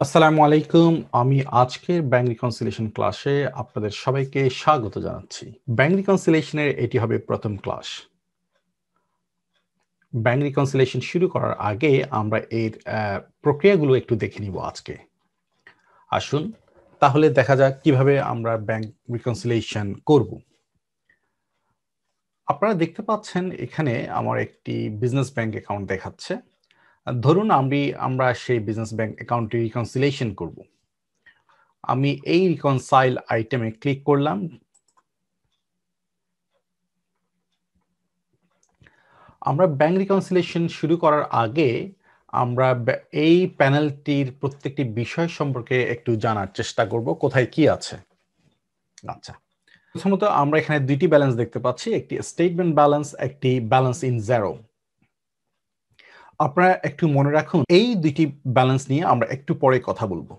আসসালামু আলাইকুম। আমি আজকের ব্যাংক রিকনসিলিয়েশন ক্লাসে আপনাদের সবাইকে স্বাগত জানাচ্ছি। ব্যাংক রিকনসিলিয়েশনের এটি হবে প্রথম ক্লাস। ব্যাংক রিকনসিলিয়েশন শুরু করার আগে আমরা এর প্রক্রিয়াগুলো একটু দেখে নিব আজকে। আসুন তাহলে দেখা যাক কিভাবে আমরা ব্যাংক রিকনসিলিয়েশন করব। আপনারা দেখতে পাচ্ছেন এখানে আমার একটি বিজনেস ব্যাংক অ্যাকাউন্ট দেখাচ্ছে। ধরুন আমরা সেই বিজনেস ব্যাংক অ্যাকাউন্টটি রিকনসিলিয়েশন করব। আমি এই রিকনসাইল আইটেমে ক্লিক করলাম। আমরা ব্যাংক রিকনসিলিয়েশন শুরু করার আগে আমরা এই প্যানেলটির প্রত্যেকটি বিষয় সম্পর্কে একটু জানার চেষ্টা করব, কোথায় কি আছে। আচ্ছা, প্রথমত আমরা এখানে দুইটি ব্যালেন্স দেখতে পাচ্ছি, একটি স্টেটমেন্ট ব্যালেন্স, একটি ব্যালেন্স ইন জিরো। আপনারা একটু মনে রাখুন, এই দুইটি ব্যালেন্স নিয়ে আমরা একটু পরে কথা বলবো।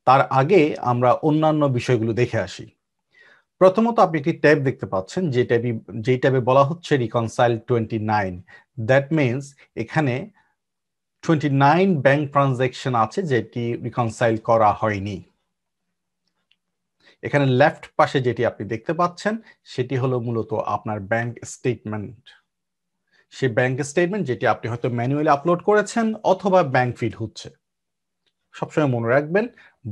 তার আগে আমরা অন্যান্য বিষয়গুলো দেখে আসি। প্রথমত আপনি একটি ট্যাব দেখতে পাচ্ছেন, যে ট্যাবে বলা হচ্ছে রিকনসাইল 29। দ্যাট মিনস এখানে 29 ব্যাংক ট্রানজাকশন আছে যেটি রিকনসাইল করা হয়নি। এখানে লেফট পাশে যেটি আপনি দেখতে পাচ্ছেন সেটি হলো মূলত আপনার ব্যাংক স্টেটমেন্ট। সেই ব্যাংক স্টেটমেন্ট যেটি আপনি হয়তো ম্যানুয়ালি আপলোড করেছেন অথবা ব্যাংক ফিড হচ্ছে। সবসময় মনে রাখবেন,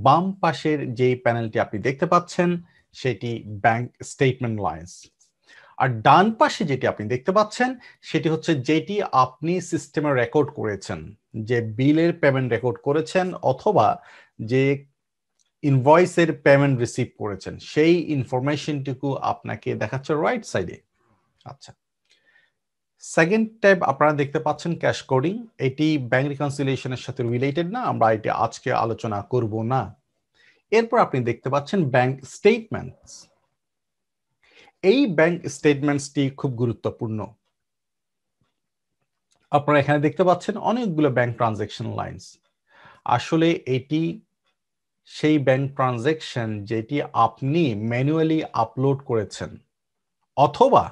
বাম পাশের যেই প্যানেলটি আপনি দেখতে পাচ্ছেন সেটি ব্যাংক স্টেটমেন্ট লাইন্স, আর ডান পাশে যেটি আপনি দেখতে পাচ্ছেন সেটি হচ্ছে যেটি আপনি সিস্টেমে রেকর্ড করেছেন, যে বিলের পেমেন্ট রেকর্ড করেছেন অথবা যে ইনভয়েসের পেমেন্ট রিসিভ করেছেন, সেই ইনফরমেশনটুকু আপনাকে দেখাচ্ছে রাইট সাইডে। আচ্ছা, সেকেন্ড ট্যাব আপনারা দেখতে পাচ্ছেন ক্যাশ কোডিং। এটি ব্যাংক রিকনসিলিয়েশনের সাথে রিলেটেড না, আমরা এটি আজকে আলোচনা করব না। এরপর আপনি দেখতে পাচ্ছেন ব্যাংক স্টেটমেন্টস। এই ব্যাংক স্টেটমেন্টসটি খুব গুরুত্বপূর্ণ। আপনারা এখানে দেখতে পাচ্ছেন অনেকগুলো ব্যাংক ট্রানজাকশন লাইন্স। আসলে এটি সেই ব্যাংক ট্রানজাকশন যেটি আপনি ম্যানুয়ালি আপলোড করেছেন অথবা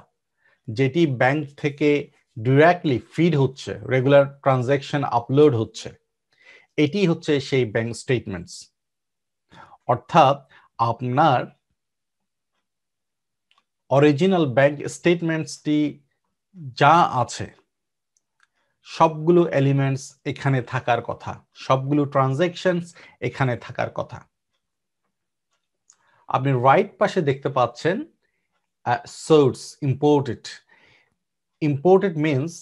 যেটি ব্যাংক থেকে ডিরেক্টলি ফিড হচ্ছে, রেগুলার ট্রানজাকশন আপলোড হচ্ছে, এটি হচ্ছে সেই ব্যাংক স্টেটমেন্টস। অর্থাৎ আপনার অরিজিনাল ব্যাংক স্টেটমেন্টসটি যা আছে সবগুলো এলিমেন্টস এখানে থাকার কথা, সবগুলো ট্রানজাকশনস এখানে থাকার কথা। আপনি রাইট পাশে দেখতে পাচ্ছেন সোর্স ইম্পোর্টেড। ইম্পোর্টেড মিনস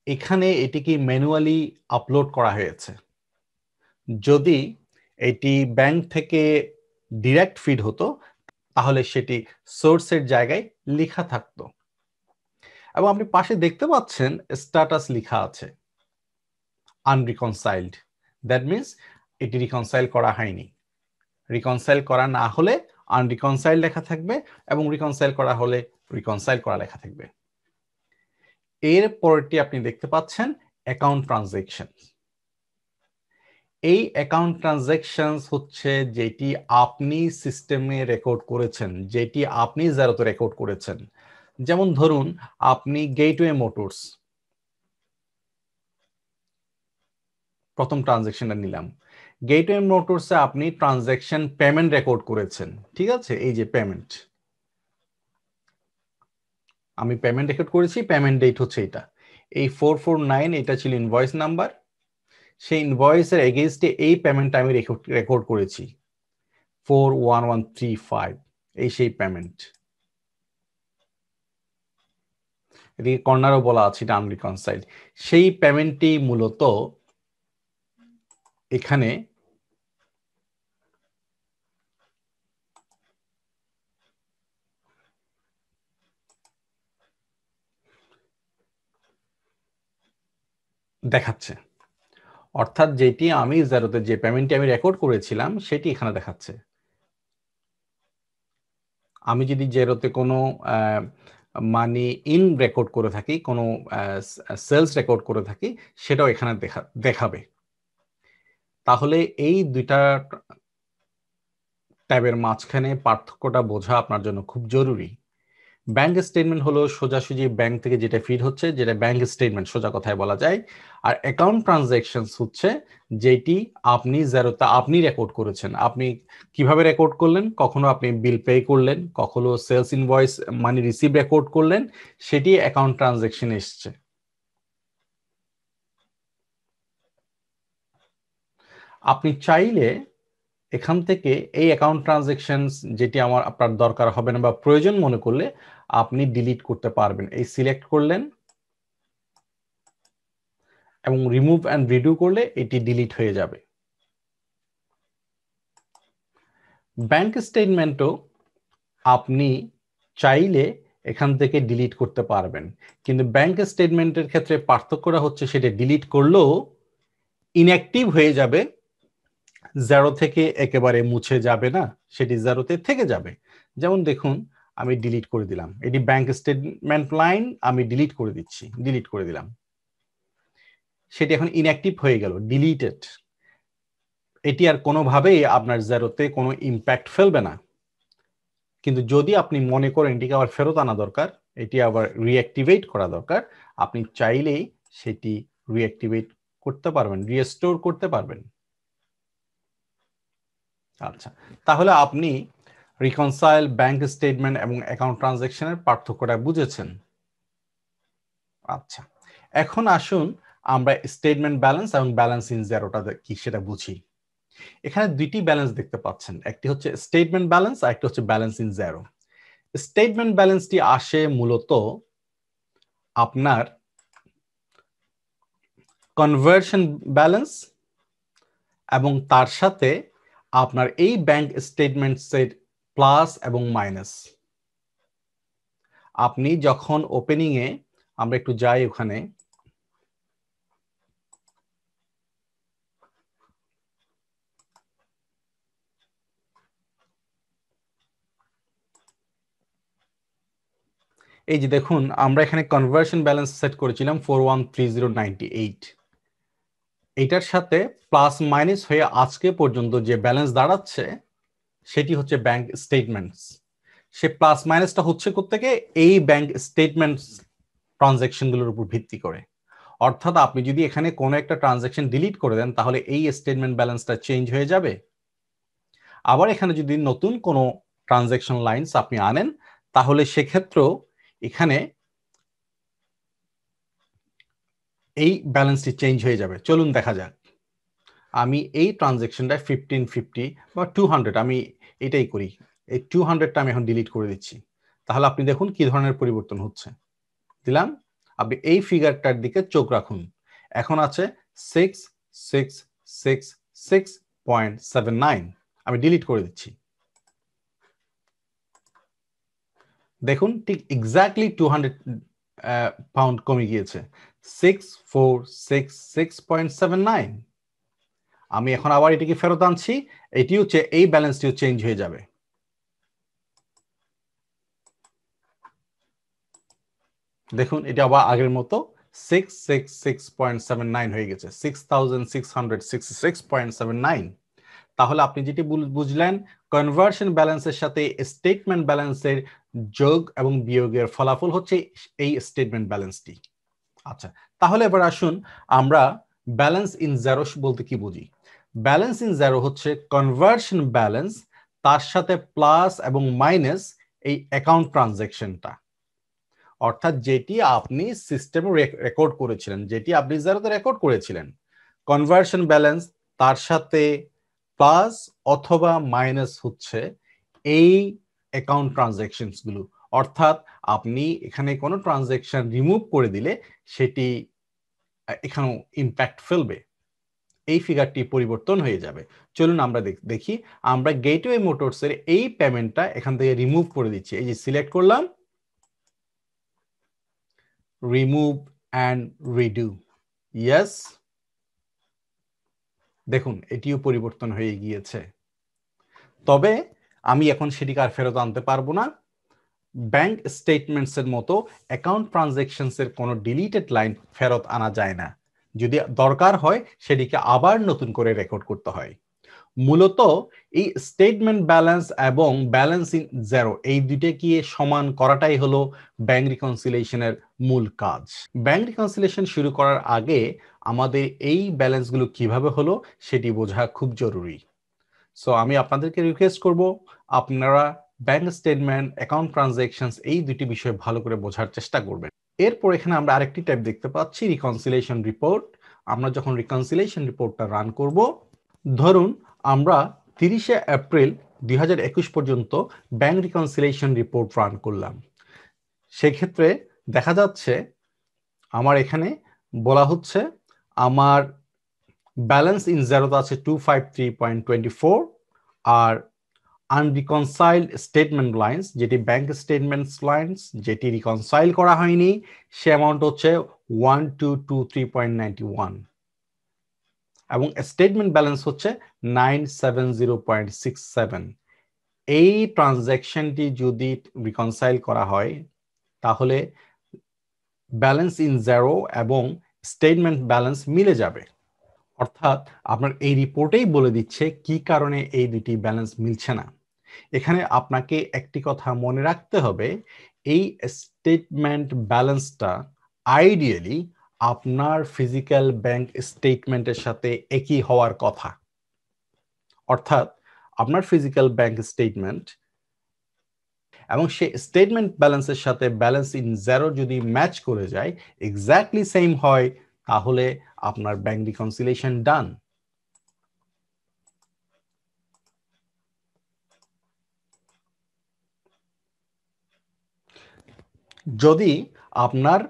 এখানে এটিকে ম্যানুয়ালি আপলোড করা হয়েছে। যদি এটি ব্যাংক থেকে ডিরেক্ট ফিড হতো তাহলে সেটি সোর্সের জায়গায় লেখা থাকতো। এবং আপনি পাশে দেখতে পাচ্ছেন স্ট্যাটাস লেখা আছে আনরিকনসাইলড। দ্যাট মিনস এটি রিকনসাইল করা হয়নি। রিকনসাইল করা না হলে আনরিকনসাইল লেখা থাকবে এবং রিকনসাইল করা হলে রিকনসাইল করা লেখা থাকবে। এর পরেরটি আপনি দেখতে পাচ্ছেন অ্যাকাউন্ট ট্রানজাকশন। এই অ্যাকাউন্ট ট্রানজাকশন হচ্ছে যেটি আপনি সিস্টেমে রেকর্ড করেছেন, যেটি আপনি জারোতে রেকর্ড করেছেন। যেমন ধরুন আপনি গেটওয়ে মোটরস প্রথম ট্রানজাকশনটা নিলাম। গেটওয়ে মোটরসে আপনি ট্রানজাকশন পেমেন্ট রেকর্ড করেছেন, ঠিক আছে? এই যে পেমেন্ট, আমি পেমেন্ট রেকর্ড করেছি, পেমেন্ট ডেট হচ্ছে এটা। এই 449 এটা ছিল ইনভয়েস নাম্বার। সেই ইনভয়েসের এগেইনস্টে এই পেমেন্টটা আমি রেকর্ড করেছি 41135। এই সেই পেমেন্ট। এদিকে কর্নারও বলা আছে এটা আনরিকনসাইলড। সেই পেমেন্টটি মূলত এখানে দেখাচ্ছে। অর্থাৎ যেটি আমি জারোতে যে পেমেন্টটি আমি রেকর্ড করেছিলাম সেটি এখানে দেখাচ্ছে। আমি যদি জেরোতে কোনো মানি ইন রেকর্ড করে থাকি, কোনো সেলস রেকর্ড করে থাকি, সেটাও এখানে দেখাবে। তাহলে এই দুইটা ট্যাবের মাঝখানে পার্থক্যটা বোঝা আপনার জন্য খুব জরুরি। ব্যাংক স্টেটমেন্ট হলো সোজাসুজি ব্যাংক থেকে যেটা ফিড হচ্ছে, যেটা ব্যাংক স্টেটমেন্ট সোজা কথায় বলা যায়। আর অ্যাকাউন্ট ট্রানজ্যাকশনস হচ্ছে যেটি আপনি জেরোতে আপনি রেকর্ড করেছেন। আপনি কিভাবে রেকর্ড করলেন? কখনো আপনি বিল পে করলেন, কখনো sales invoice money receive record করলেন, সেটি অ্যাকাউন্ট ট্রানজ্যাকশন এসছে। আপনি চাইলে এখান থেকে এই অ্যাকাউন্ট ট্রানজ্যাকশনস যেটি আপনার দরকার হবে না বা প্রয়োজন মনে করলে আপনি ডিলিট করতে পারবেন। এই সিলেক্ট করলেন এবং রিমুভ অ্যান্ড রিডু করলে এটি ডিলিট হয়ে যাবে। ব্যাংক স্টেটমেন্টও আপনি চাইলে এখান থেকে ডিলিট করতে পারবেন, কিন্তু ব্যাংক স্টেটমেন্টের ক্ষেত্রে পার্থক্যটা হচ্ছে সেটা ডিলিট করলেও ইনঅ্যাক্টিভ হয়ে যাবে, জিরো থেকে একেবারে মুছে যাবে না, সেটি জিরোতে থেকে যাবে। যেমন দেখুন, আমি ডিলিট করে দিলাম, এটি ব্যাংক স্টেটমেন্ট লাইন, আমি ডিলিট করে দিচ্ছি, ডিলিট করে দিলাম, সেটি এখন ইনঅ্যাক্টিভ হয়ে গেল, ডিলিটেড। এটি আর কোনোভাবেই আপনার জিরোতে কোনো ইম্প্যাক্ট ফেলবে না। কিন্তু যদি আপনি মনে করেন এটিকে আবার ফেরত আনা দরকার, এটি আবার রিঅ্যাক্টিভেট করা দরকার, আপনি চাইলেই সেটি রিঅ্যাক্টিভেট করতে পারবেন, রিস্টোর করতে পারবেন। আচ্ছা, তাহলে আপনি রিকনসাইল, ব্যাংক স্টেটমেন্ট এবং অ্যাকাউন্ট ট্রানজ্যাকশনের পার্থক্যটা বুঝেছেন। আচ্ছা, এখন আসুন আমরা স্টেটমেন্ট ব্যালেন্স এবং ব্যালেন্স ইন জিরোটা কি সেটা বুঝি। এখানে দুইটি ব্যালেন্স দেখতে পাচ্ছেন, একটি হচ্ছে স্টেটমেন্ট ব্যালেন্স আর একটি হচ্ছে ব্যালেন্স ইন জিরো। স্টেটমেন্ট ব্যালেন্সটি আসে মূলত আপনার কনভার্সন ব্যালেন্স এবং তার সাথে আপনার এই ব্যাংক স্টেটমেন্টসের প্লাস এবং মাইনাস। আপনি যখন ওপেনিং এ, আমরা একটু যাই ওখানে, এই যে দেখুন, আমরা এখানে কনভার্সন ব্যালেন্স সেট করেছিলাম 413098। এটার সাথে প্লাস মাইনাস হয়ে আজকে পর্যন্ত যে ব্যালেন্স দাঁড়াচ্ছে সেটি হচ্ছে ব্যাংক স্টেটমেন্টস। সে প্লাস মাইনাসটা হচ্ছে কোত্থেকে? এই ব্যাংক স্টেটমেন্টস ট্রানজ্যাকশনগুলোর উপর ভিত্তি করে। অর্থাৎ আপনি যদি এখানে কোনো একটা ট্রানজ্যাকশন ডিলিট করে দেন তাহলে এই স্টেটমেন্ট ব্যালেন্সটা চেঞ্জ হয়ে যাবে। আবার এখানে যদি নতুন কোনো ট্রানজ্যাকশন লাইনস আপনি আনেন তাহলে সেক্ষেত্রেও এখানে এই ব্যালেন্সটি চেঞ্জ হয়ে যাবে। চলুন দেখা যাক। আমি এই ট্রানজ্যাকশনটা 1550 বা 200, আমি এটাই করি, এই 200টা আমি এখন ডিলিট করে দিচ্ছি। তাহলে আপনি দেখুন কি ধরনের পরিবর্তন হচ্ছে। দিলাম, আপনি এই ফিগারটার দিকে চোখ রাখুন, এখন আছে 6666.79। আমি ডিলিট করে দিচ্ছি, দেখুন ঠিক এক্স্যাক্টলি 200 পাউন্ড কমে গিয়েছে, 6466.79। আমি এখন আবার এটিকে ফেরত আনছি, এটিও এই ব্যালেন্সটিও চেঞ্জ হয়ে যাবে। দেখুন এটা আবার আগের মতো 666.79 হয়ে গেছে, 6666.79। তাহলে আপনি যেটি বুঝলেন, কনভার্সন ব্যালেন্সের সাথে স্টেটমেন্ট ব্যালেন্সের যোগ এবং বিয়োগের ফলাফল হচ্ছে এই স্টেটমেন্ট ব্যালেন্সটি। আচ্ছা, তাহলে এবার আসুন আমরা ব্যালেন্স ইন জিরো বলতে কি বুঝি। ব্যালেন্স ইন জিরো হচ্ছে কনভার্সন ব্যালেন্স, তার সাথে প্লাস এবং মাইনাস এই অ্যাকাউন্ট ট্রানজ্যাকশনটা, অর্থাৎ যেটি আপনি সিস্টেমে রেকর্ড করেছিলেন, যেটি আপনি জিরোতে রেকর্ড করেছিলেন, কনভার্সন ব্যালেন্স তার সাথে প্লাস অথবা মাইনাস হচ্ছে এই অ্যাকাউন্ট ট্রানজ্যাকশনস গুলো। অর্থাৎ আপনি এখানে কোনো ট্রানজ্যাকশন রিমুভ করে দিলে সেটি এখানেও ইম্প্যাক্ট ফেলবে, এই ফিগারটি পরিবর্তন হয়ে যাবে। চলুন আমরা দেখি। আমরা গেটওয়ে মোটরসের এই পেমেন্টটা এখান থেকে রিমুভ করে দিচ্ছি, এই যে সিলেক্ট করলাম, রিমুভ অ্যান্ড রিডু, ইয়েস। দেখুন এটিও পরিবর্তন হয়ে গিয়েছে। তবে আমি এখন সেটিকে আর ফেরত আনতে পারবো না। ব্যাংক স্টেটমেন্টস এর মতো অ্যাকাউন্ট ট্রানজ্যাকশনস এর কোনো ডিলিটেড লাইন ফেরত আনা যায় না, যদি দরকার হয় সেটিকে আবার নতুন করে রেকর্ড করতে হয়। মূলত এই স্টেটমেন্ট ব্যালেন্স এবং ব্যালেন্স ইন জিরো এই দুইটাকে সমান করাটাই হলো ব্যাংক রিকনসিলিয়েশনের মূল কাজ। ব্যাংক রিকনসিলিয়েশন শুরু করার আগে আমাদের এই ব্যালেন্সগুলো কিভাবে হলো সেটি বোঝা খুব জরুরি। সো আমি আপনাদেরকে রিকোয়েস্ট করব আপনারা ব্যাংক স্টেটমেন্ট, অ্যাকাউন্ট ট্রানজ্যাকশনস এই দুটি বিষয় ভালো করে বোঝার চেষ্টা করবেন। এরপর এখানে আমরা আরেকটি টাইপ দেখতে পাচ্ছি, রিকনসিলিয়েশন রিপোর্ট। আমরা যখন রিকনসিলিয়েশন রিপোর্টটা রান করব, ধরুন আমরা 30শে এপ্রিল 2021 পর্যন্ত ব্যাংক রিকনসিলিয়েশন রিপোর্ট রান করলাম। সেক্ষেত্রে দেখা যাচ্ছে আমার এখানে বলা হচ্ছে আমার ব্যালেন্স ইন জিরোতে আছে 253.24, আর আনরিকনসাইলড স্টেটমেন্ট লাইন্স, যেটি ব্যাংক স্টেটমেন্টস লাইন্স যেটি রিকনসাইল করা হয়নি, সে অ্যামাউন্ট হচ্ছে 1223.91, এবং স্টেটমেন্ট ব্যালেন্স হচ্ছে 970.67। এই ট্রানজ্যাকশনটি যদি রিকনসাইল করা হয় তাহলে ব্যালেন্স ইন জিরো এবং স্টেটমেন্ট ব্যালেন্স মিলে যাবে। অর্থাৎ আপনার এই রিপোর্টেই বলে দিচ্ছে কি কারণে এই দুটি ব্যালেন্স মিলছে না। এখানে আপনাকে একটি কথা মনে রাখতে হবে, এই স্টেটমেন্ট ব্যালেন্সটা আইডিয়ালি আপনার ফিজিক্যাল ব্যাংক স্টেটমেন্টের সাথে একই হওয়ার কথা। অর্থাৎ আপনার ফিজিক্যাল ব্যাংক স্টেটমেন্ট এবং সেই স্টেটমেন্ট ব্যালেন্সের সাথে ব্যালেন্স ইন জিরো যদি ম্যাচ করে যায়, এক্স্যাক্টলি সেম হয়, তাহলে আপনার ব্যাংক রিকনসিলিয়েশন ডান। যদি আপনার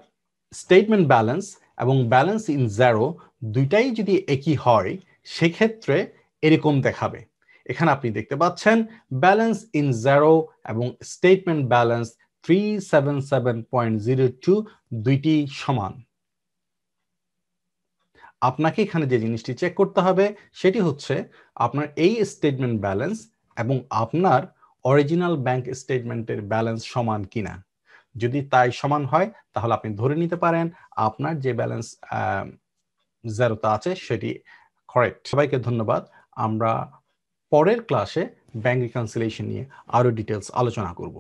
স্টেটমেন্ট ব্যালেন্স এবং ব্যালেন্স ইন জিরো দুইটাই যদি একই হয়, সেক্ষেত্রে এরকম দেখাবে। এখানে আপনি দেখতে পাচ্ছেন ব্যালেন্স ইন জিরো এবং স্টেটমেন্ট ব্যালেন্স 377.02 দুইটি সমান। আপনাকে এখানে যে জিনিসটি চেক করতে হবে সেটি হচ্ছে আপনার এই স্টেটমেন্ট ব্যালেন্স এবং আপনার অরিজিনাল ব্যাংক স্টেটমেন্টের ব্যালেন্স সমান কিনা। যদি তাই সমান হয় তাহলে আপনি ধরে নিতে পারেন আপনার যে ব্যালেন্স জিরোতে আছে সেটি কারেক্ট। সবাইকে ধন্যবাদ। আমরা পরের ক্লাসে ব্যাংক রিকনসিলিয়েশন নিয়ে আরো ডিটেলস আলোচনা করব।